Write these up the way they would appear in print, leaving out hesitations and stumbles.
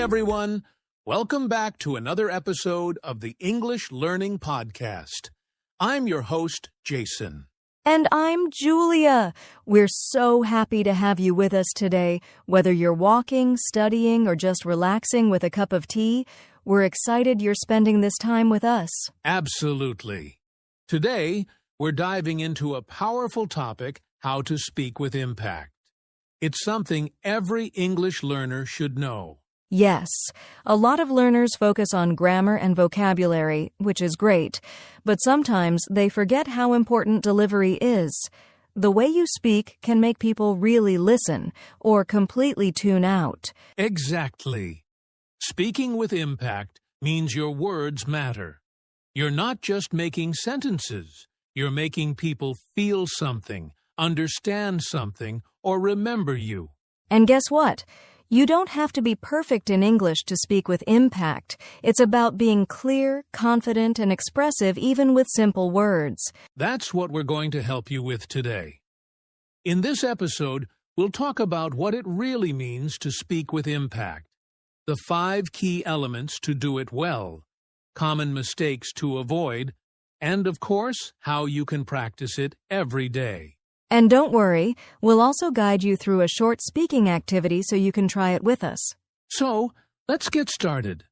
everyone. Welcome back to another episode of the English Learning Podcast. I'm your host, Jason. And I'm Julia. We're so happy to have you with us today. Whether you're walking, studying, or just relaxing with a cup of tea, we're excited you're spending this time with us. Absolutely. Today, we're diving into a powerful topic, how to speak with impact. It's something every English learner should know. Yes, a lot of learners focus on grammar and vocabulary, which is great, but sometimes they forget how important delivery is. The way you speak can make people really listen or completely tune out. Exactly. Speaking with impact means your words matter. You're not just making sentences. You're making people feel something, understand something, or remember you. And guess what? You don't have to be perfect in English to speak with impact. It's about being clear, confident, and expressive even with simple words. That's what we're going to help you with today. In this episode, we'll talk about what it really means to speak with impact, the 5 key elements to do it well, common mistakes to avoid, and of course, how you can practice it every day. And don't worry, we'll also guide you through a short speaking activity so you can try it with us. So, let's get started.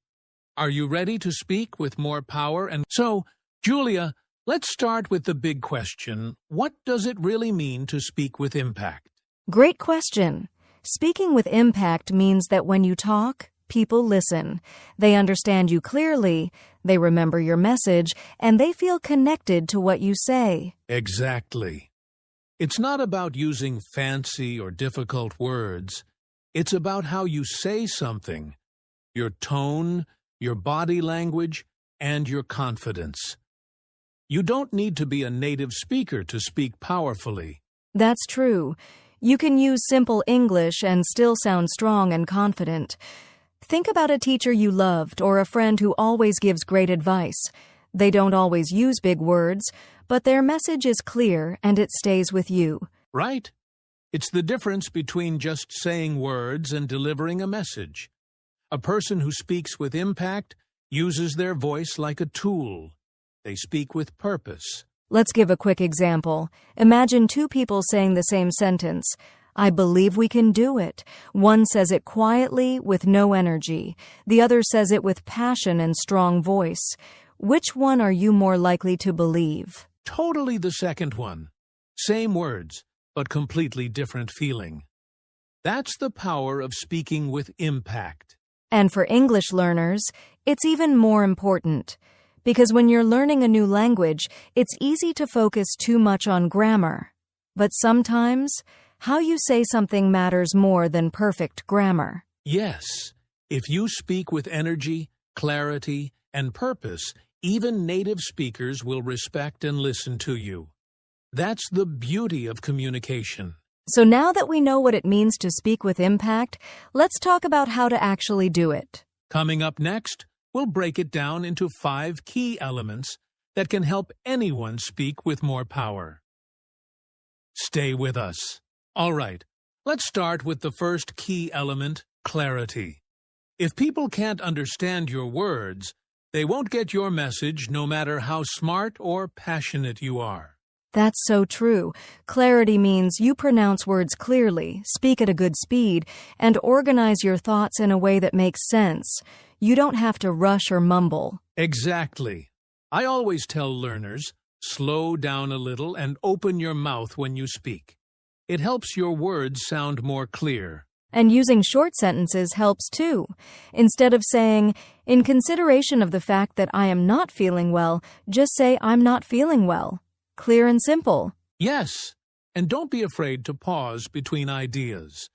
Are you ready to speak with more power? So, Julia, let's start with the big question. What does it really mean to speak with impact? Great question. Speaking with impact means that when you talk, people listen. They understand you clearly, they remember your message, and they feel connected to what you say. Exactly. It's not about using fancy or difficult words. It's about how you say something, your tone, your body language, and your confidence. You don't need to be a native speaker to speak powerfully. That's true. You can use simple English and still sound strong and confident. Think about a teacher you loved or a friend who always gives great advice. They don't always use big words, but their message is clear and it stays with you. Right. It's the difference between just saying words and delivering a message. A person who speaks with impact uses their voice like a tool. They speak with purpose. Let's give a quick example. Imagine 2 people saying the same sentence. I believe we can do it. One says it quietly with no energy. The other says it with passion and strong voice. Which one are you more likely to believe? Totally the second one. Same words, but completely different feeling. That's the power of speaking with impact. And for English learners, it's even more important. Because when you're learning a new language, it's easy to focus too much on grammar. But sometimes, how you say something matters more than perfect grammar. Yes. If you speak with energy, clarity, and purpose, even native speakers will respect and listen to you. That's the beauty of communication. So now that we know what it means to speak with impact, let's talk about how to actually do it. Coming up next, we'll break it down into 5 key elements that can help anyone speak with more power. Stay with us. All right, let's start with the first key element, clarity. If people can't understand your words, they won't get your message no matter how smart or passionate you are. That's so true. Clarity means you pronounce words clearly, speak at a good speed, and organize your thoughts in a way that makes sense. You don't have to rush or mumble. Exactly. I always tell learners, slow down a little and open your mouth when you speak. It helps your words sound more clear. And using short sentences helps too. Instead of saying, in consideration of the fact that I am not feeling well, just say I'm not feeling well. Clear and simple. Yes, and don't be afraid to pause between ideas.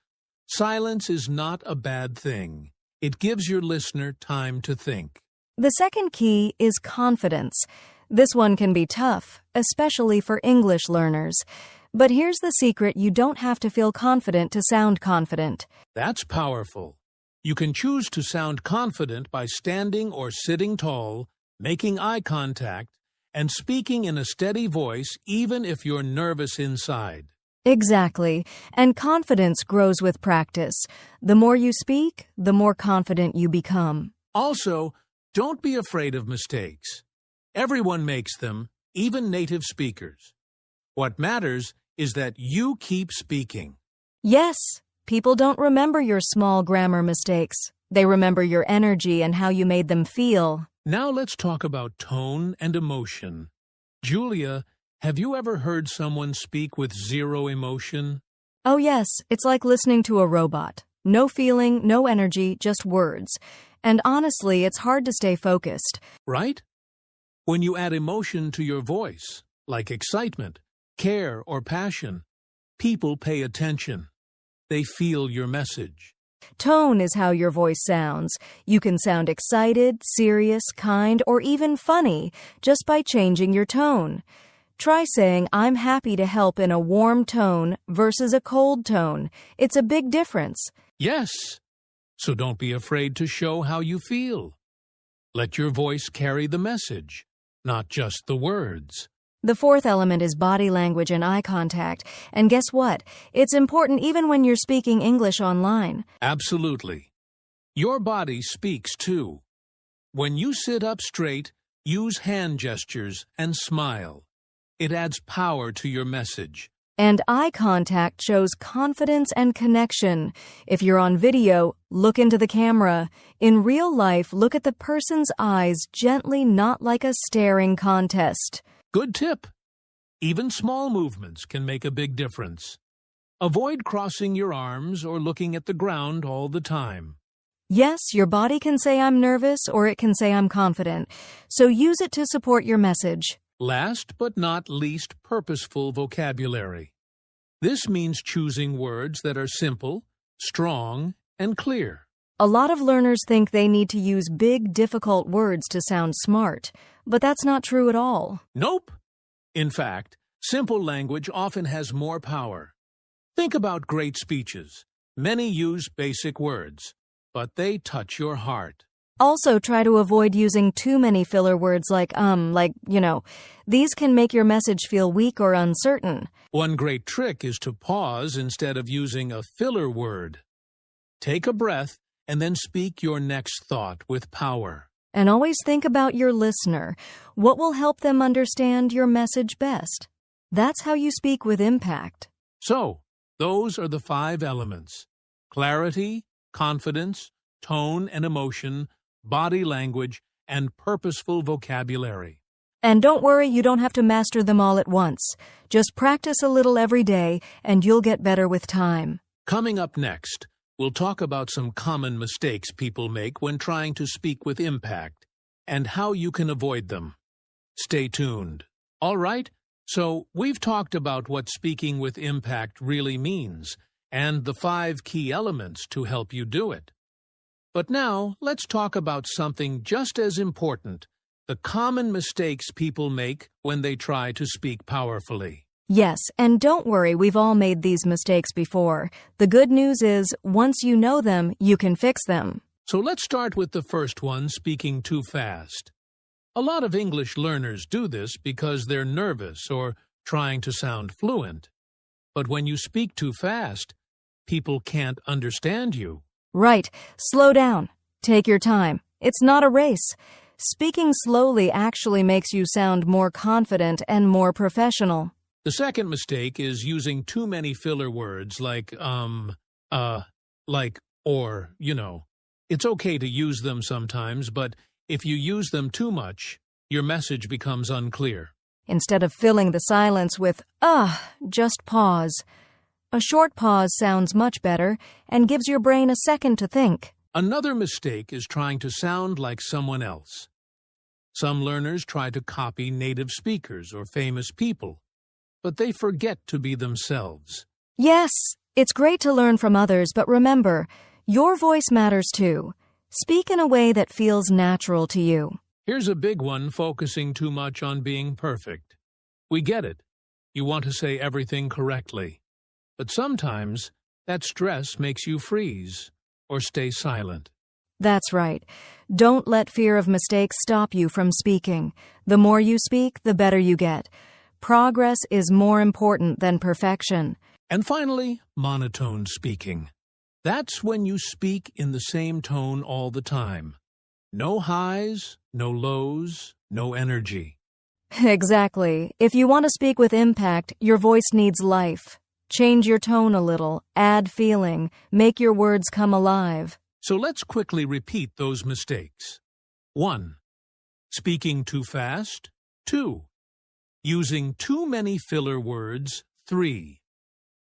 Silence is not a bad thing. It gives your listener time to think. The second key is confidence. This one can be tough, especially for English learners. But here's the secret: you don't have to feel confident to sound confident. That's powerful. You can choose to sound confident by standing or sitting tall, making eye contact, and speaking in a steady voice even if you're nervous inside. Exactly. And confidence grows with practice. The more you speak, the more confident you become. Also, don't be afraid of mistakes. Everyone makes them, even native speakers. What matters is that you keep speaking. Yes, people don't remember your small grammar mistakes. They remember your energy and how you made them feel. Now let's talk about tone and emotion. Julia, have you ever heard someone speak with zero emotion? Oh yes, it's like listening to a robot. No feeling, no energy, just words. And honestly, it's hard to stay focused. Right? When you add emotion to your voice, like excitement, care, or passion, people pay attention. They feel your message. Tone is how your voice sounds. You can sound excited, serious, kind, or even funny just by changing your tone. Try saying, "I'm happy to help" in a warm tone versus a cold tone. It's a big difference. Yes, so don't be afraid to show how you feel. Let your voice carry the message, not just the words. The fourth element is body language and eye contact. And guess what? It's important even when you're speaking English online. Absolutely. Your body speaks too. When you sit up straight, use hand gestures and smile. It adds power to your message. And eye contact shows confidence and connection. If you're on video, look into the camera. In real life, look at the person's eyes gently, not like a staring contest. Good tip. Even small movements can make a big difference. Avoid crossing your arms or looking at the ground all the time. Yes, your body can say "I'm nervous" or it can say "I'm confident." So use it to support your message. Last but not least, purposeful vocabulary. This means choosing words that are simple, strong, and clear. A lot of learners think they need to use big, difficult words to sound smart, but that's not true at all. Nope. In fact, simple language often has more power. Think about great speeches. Many use basic words, but they touch your heart. Also, try to avoid using too many filler words like. These can make your message feel weak or uncertain. One great trick is to pause instead of using a filler word. Take a breath and then speak your next thought with power. And always think about your listener. What will help them understand your message best? That's how you speak with impact. So, those are the 5 elements: clarity, confidence, tone and emotion, body language, and purposeful vocabulary. And don't worry, you don't have to master them all at once. Just practice a little every day, and you'll get better with time. Coming up next, we'll talk about some common mistakes people make when trying to speak with impact, and how you can avoid them. Stay tuned. All right, so we've talked about what speaking with impact really means, and the 5 key elements to help you do it. But now, let's talk about something just as important: the common mistakes people make when they try to speak powerfully. Yes, and don't worry, we've all made these mistakes before. The good news is, once you know them, you can fix them. So let's start with the first one, speaking too fast. A lot of English learners do this because they're nervous or trying to sound fluent. But when you speak too fast, people can't understand you. Right. Slow down. Take your time. It's not a race. Speaking slowly actually makes you sound more confident and more professional. The second mistake is using too many filler words like, or. It's okay to use them sometimes, but if you use them too much, your message becomes unclear. Instead of filling the silence with, just pause. A short pause sounds much better and gives your brain a second to think. Another mistake is trying to sound like someone else. Some learners try to copy native speakers or famous people, but they forget to be themselves. Yes, it's great to learn from others, but remember, your voice matters too. Speak in a way that feels natural to you. Here's a big one: focusing too much on being perfect. We get it. You want to say everything correctly. But sometimes, that stress makes you freeze or stay silent. That's right. Don't let fear of mistakes stop you from speaking. The more you speak, the better you get. Progress is more important than perfection. And finally, monotone speaking. That's when you speak in the same tone all the time. No highs, no lows, no energy. Exactly. If you want to speak with impact, your voice needs life. Change your tone a little, add feeling, make your words come alive. So let's quickly repeat those mistakes. 1. Speaking too fast. 2. Using too many filler words. 3.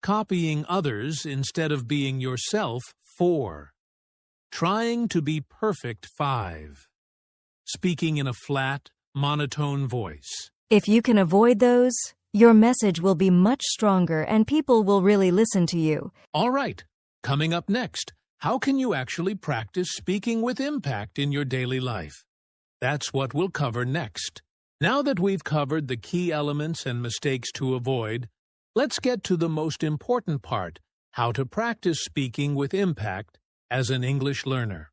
Copying others instead of being yourself. 4. Trying to be perfect. 5. Speaking in a flat, monotone voice. If you can avoid those, your message will be much stronger and people will really listen to you. All right, coming up next, how can you actually practice speaking with impact in your daily life? That's what we'll cover next. Now that we've covered the key elements and mistakes to avoid, let's get to the most important part, how to practice speaking with impact as an English learner.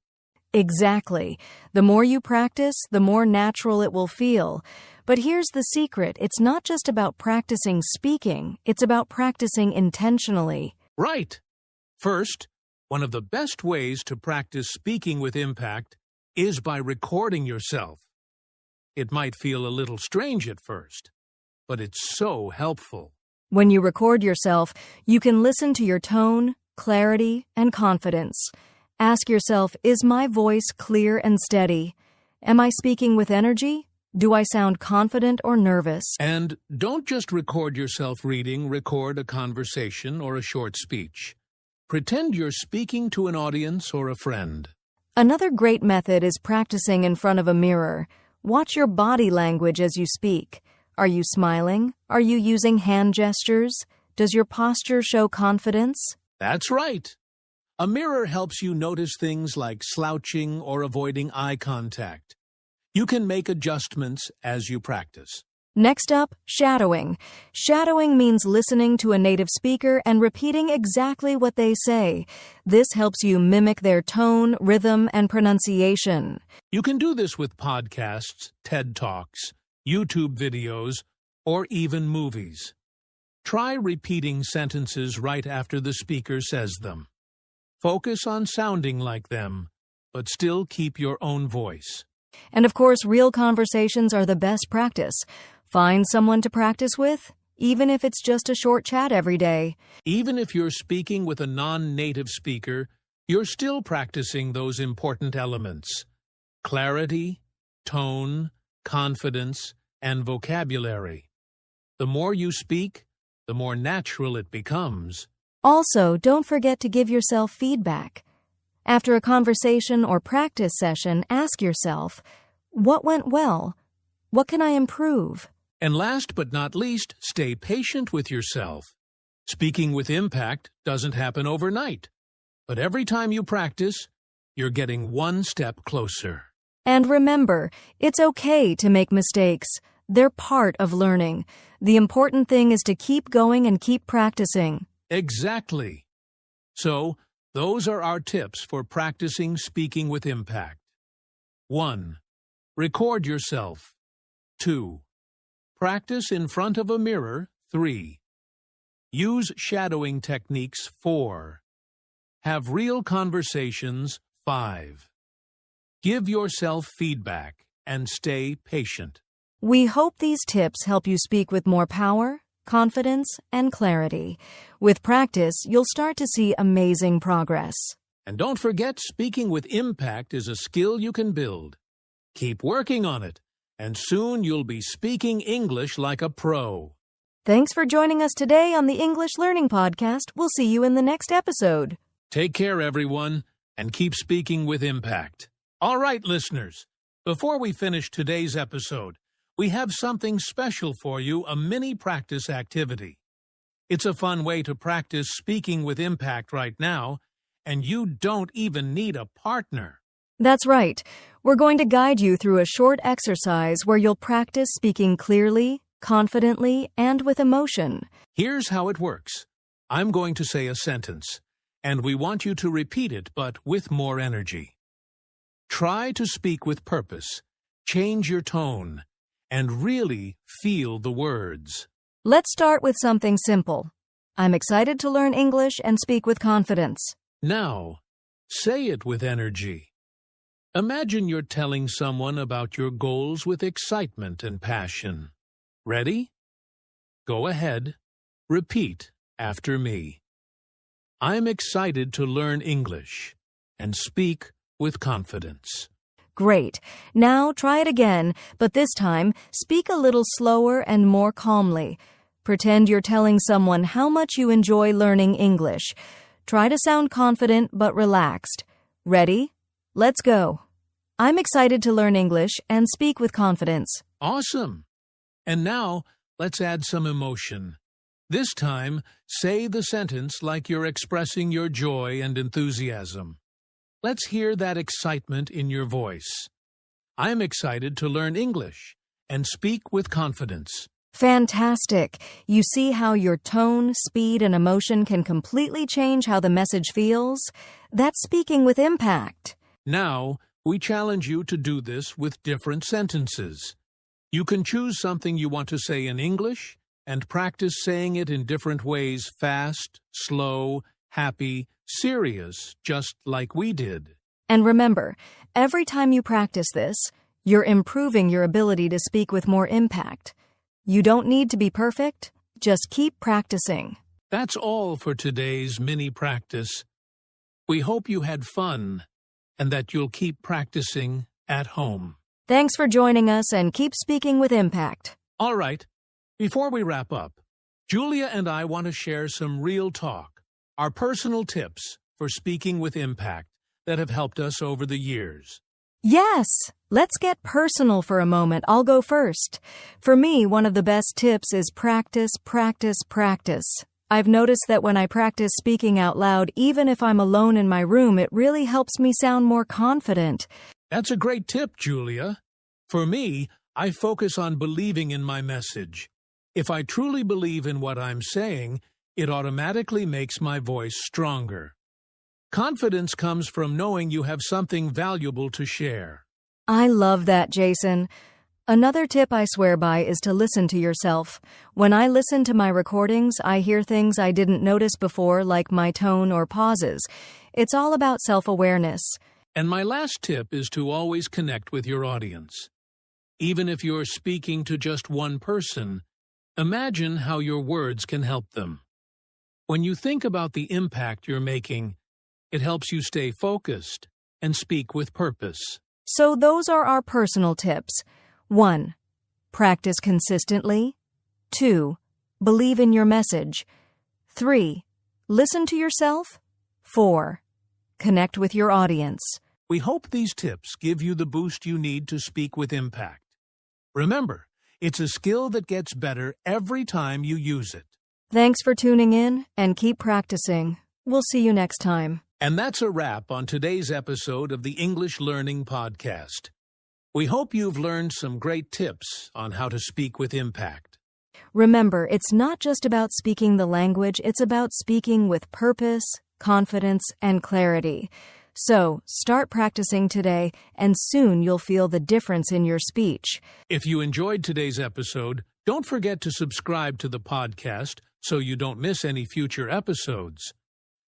Exactly. The more you practice, the more natural it will feel. But here's the secret. It's not just about practicing speaking. It's about practicing intentionally. Right. First, one of the best ways to practice speaking with impact is by recording yourself. It might feel a little strange at first, but it's so helpful. When you record yourself, you can listen to your tone, clarity, and confidence. Ask yourself, is my voice clear and steady? Am I speaking with energy? Do I sound confident or nervous? And don't just record yourself reading, record a conversation or a short speech. Pretend you're speaking to an audience or a friend. Another great method is practicing in front of a mirror. Watch your body language as you speak. Are you smiling? Are you using hand gestures? Does your posture show confidence? That's right. A mirror helps you notice things like slouching or avoiding eye contact. You can make adjustments as you practice. Next up, shadowing. Shadowing means listening to a native speaker and repeating exactly what they say. This helps you mimic their tone, rhythm, and pronunciation. You can do this with podcasts, TED Talks, YouTube videos, or even movies. Try repeating sentences right after the speaker says them. Focus on sounding like them, but still keep your own voice. And of course, real conversations are the best practice. Find someone to practice with, even if it's just a short chat every day. Even if you're speaking with a non-native speaker, you're still practicing those important elements: clarity, tone, confidence, and vocabulary. The more you speak, the more natural it becomes. Also, don't forget to give yourself feedback. After a conversation or practice session, ask yourself, what went well? What can I improve? And last but not least, stay patient with yourself. Speaking with impact doesn't happen overnight, but every time you practice, you're getting one step closer. And remember, it's okay to make mistakes. They're part of learning. The important thing is to keep going and keep practicing. Exactly. So, those are our tips for practicing speaking with impact. 1. Record yourself. 2. Practice in front of a mirror. 3. Use shadowing techniques. 4. Have real conversations. 5. Give yourself feedback and stay patient. We hope these tips help you speak with more power, confidence, and clarity. With practice, you'll start to see amazing progress. And don't forget, speaking with impact is a skill you can build. Keep working on it, and soon you'll be speaking English like a pro. Thanks for joining us today on the English Learning Podcast. We'll see you in the next episode. Take care, everyone, and keep speaking with impact. All right, listeners, before we finish today's episode, we have something special for you, a mini practice activity. It's a fun way to practice speaking with impact right now, and you don't even need a partner. That's right. We're going to guide you through a short exercise where you'll practice speaking clearly, confidently, and with emotion. Here's how it works. I'm going to say a sentence, and we want you to repeat it, but with more energy. Try to speak with purpose, change your tone, and really feel the words. Let's start with something simple. I'm excited to learn English and speak with confidence. Now, say it with energy. Imagine you're telling someone about your goals with excitement and passion. Ready? Go ahead. Repeat after me. I'm excited to learn English and speak with confidence. Great. Now try it again, but this time speak a little slower and more calmly. Pretend you're telling someone how much you enjoy learning English. Try to sound confident but relaxed. Ready? Let's go. I'm excited to learn English and speak with confidence. Awesome! And now, let's add some emotion. This time, say the sentence like you're expressing your joy and enthusiasm. Let's hear that excitement in your voice. I'm excited to learn English and speak with confidence. Fantastic! You see how your tone, speed, and emotion can completely change how the message feels? That's speaking with impact. Now, we challenge you to do this with different sentences. You can choose something you want to say in English and practice saying it in different ways: fast, slow, happy, serious, just like we did. And remember, every time you practice this, you're improving your ability to speak with more impact. You don't need to be perfect, just keep practicing. That's all for today's mini practice. We hope you had fun and that you'll keep practicing at home. Thanks for joining us and keep speaking with impact. All right, before we wrap up, Julia and I want to share some real talk, our personal tips for speaking with impact that have helped us over the years. Yes, let's get personal for a moment. I'll go first. For me, one of the best tips is practice, practice, practice. I've noticed that when I practice speaking out loud, even if I'm alone in my room, it really helps me sound more confident. That's a great tip, Julia. For me, I focus on believing in my message. If I truly believe in what I'm saying, it automatically makes my voice stronger. Confidence comes from knowing you have something valuable to share. I love that, Jason. Another tip I swear by is to listen to yourself. When I listen to my recordings, I hear things I didn't notice before, like my tone or pauses. It's all about self-awareness. And my last tip is to always connect with your audience. Even if you're speaking to just one person, imagine how your words can help them. When you think about the impact you're making, it helps you stay focused and speak with purpose. So those are our personal tips. 1. Practice consistently. 2. Believe in your message. 3. Listen to yourself. 4. Connect with your audience. We hope these tips give you the boost you need to speak with impact. Remember, it's a skill that gets better every time you use it. Thanks for tuning in and keep practicing. We'll see you next time. And that's a wrap on today's episode of the English Learning Podcast. We hope you've learned some great tips on how to speak with impact. Remember, it's not just about speaking the language, it's about speaking with purpose, confidence, and clarity. So, start practicing today, and soon you'll feel the difference in your speech. If you enjoyed today's episode, don't forget to subscribe to the podcast so you don't miss any future episodes.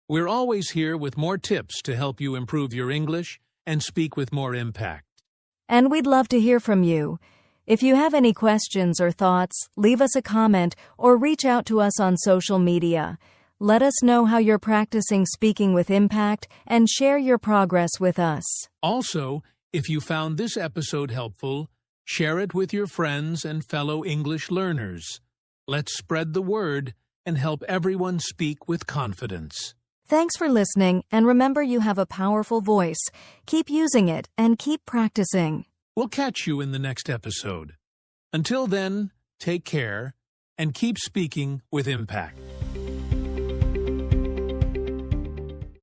We're always here with more tips to help you improve your English and speak with more impact. And we'd love to hear from you. If you have any questions or thoughts, leave us a comment or reach out to us on social media. Let us know how you're practicing speaking with impact and share your progress with us. Also, if you found this episode helpful, share it with your friends and fellow English learners. Let's spread the word and help everyone speak with confidence. Thanks for listening, and remember you have a powerful voice. Keep using it and keep practicing. We'll catch you in the next episode. Until then, take care and keep speaking with impact.